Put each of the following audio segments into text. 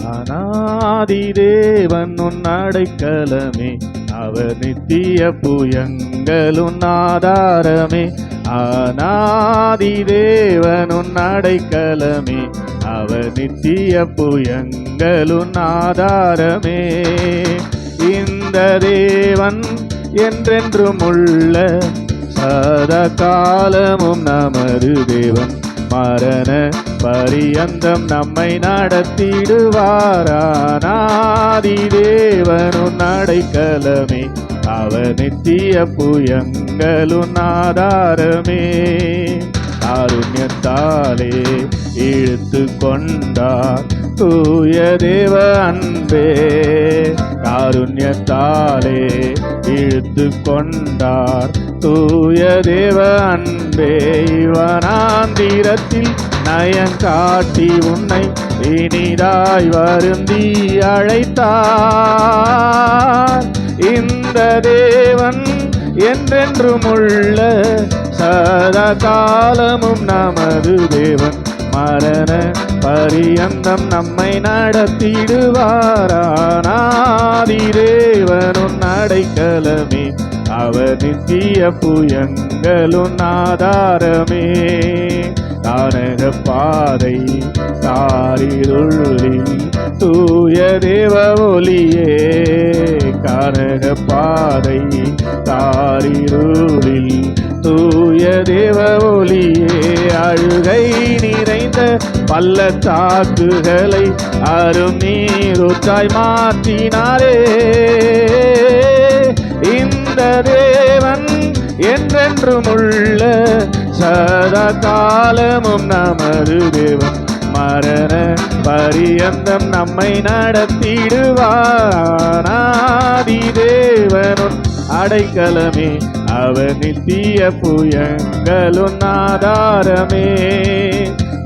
அநாதி தேவன் உன் அடைக்கலமே, அவர் நித்திய புயங்களுன் ஆதாரமே. அநாதி தேவன் உன் அடைக்கலமே, அவர் நித்திய புயங்களுன் ஆதாரமே. இந்த தேவன் என்றென்றும் உள்ள சதா காலமும் நமது தேவன், மரண பரியந்தம் நம்மை நடத்திடுவார். அநாதி தேவனுன் அடைக்கலமே, அவர் நித்திய புயங்களுன் ஆதாரமே. காருண்யத்தாலே இழுத்து கொண்டார் தூய தேவ அன்பே, காருண்யத்தாலே இழுத்து கொண்டார் தூய தேவ அன்பே. இவனாந்திரத்தில் நயங்காட்டி உன்னை இனிதாய் வருந்தி அழைத்தார். இந்த தேவன் என்றென்றும் உள்ள சதா காலமும் நமது தேவன், மரண பரியந்தம் நம்மை நடத்திடுவார். அநாதி தேவனுன் அடைக்கலமே, அவர் நித்திய புயங்களுன் ஆதாரமே. கானக பாதை காரிருளில் தூய தேவ ஒளியே, கானக பாதை காரிருளில் தூய தேவ ஒளியே. அழுகை நிறைந்த பள்ளத்தாக்குகளை அரும் நீரூற்றாய் மாற்றினாரே. இந்த தேவன் என்றென்றும் உள்ள சதா காலமும் நமது தேவன், மரண பரியந்தம் நம்மை நடத்திடுவார். அநாதி தேவனுன் அடைக்கலமே, அவர் நித்திய புயங்களுன் ஆதாரமே.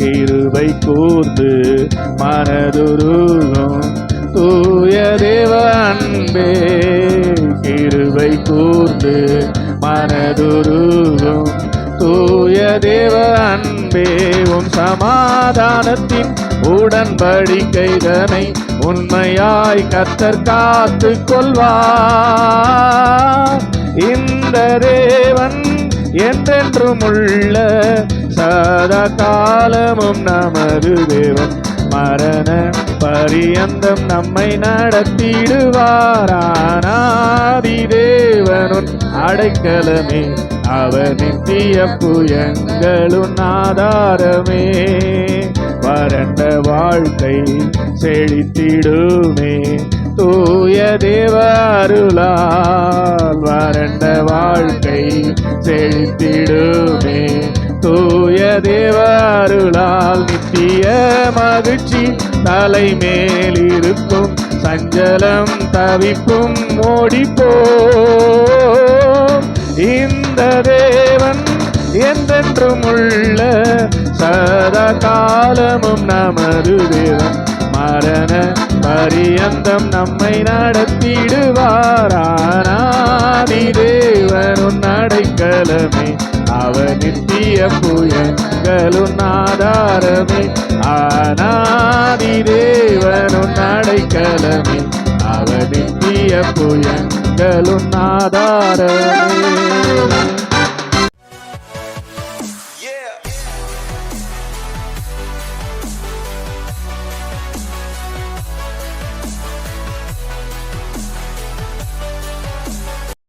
கிருபை கூர்ந்து மனதுருகும் தூய தேவ அன்பே, கிருபை கூர்ந்து மனதுருகும் தூய தேவ அன்பே. உன் சமாதானத்தின் உடன்படிக்கைதனை உண்மையாய் கர்த்தர் காத்து கொள்வார். இந்த தேவன் என்றென்றும் உள்ள சதா காலமும் நமது தேவன், மரண பரியந்தம் நம்மை நடத்திடுவார். அநாதி தேவனுன் அடைக்கலமே, அவர் நித்திய புயங்களுன் ஆதாரமே. வறண்ட வாழ்க்கை செழித்திடுமே தூய தேவ அருளால், வறண்ட வாழ்க்கை செழித்திடுமே தூய தேவ அருளால். நித்திய மகிழ்ச்சி தலைமேல் இருக்கும், சஞ்சலம் தவிப்பும் ஓடிப்போம். இந்த தேவன் என்றென்றும் உள்ள சதா காலமும் நமது தேவன், மரண பரியந்தம் நம்மை நடத்திடுவார். அநாதி தேவனுன் அடைக்கலமே, அவர் நித்திய புயங்களுன் ஆதாரமே. அநாதி தேவனுன் அடைக்கலமே, அவர் நித்திய புயங்களுன் ஆதாரமே.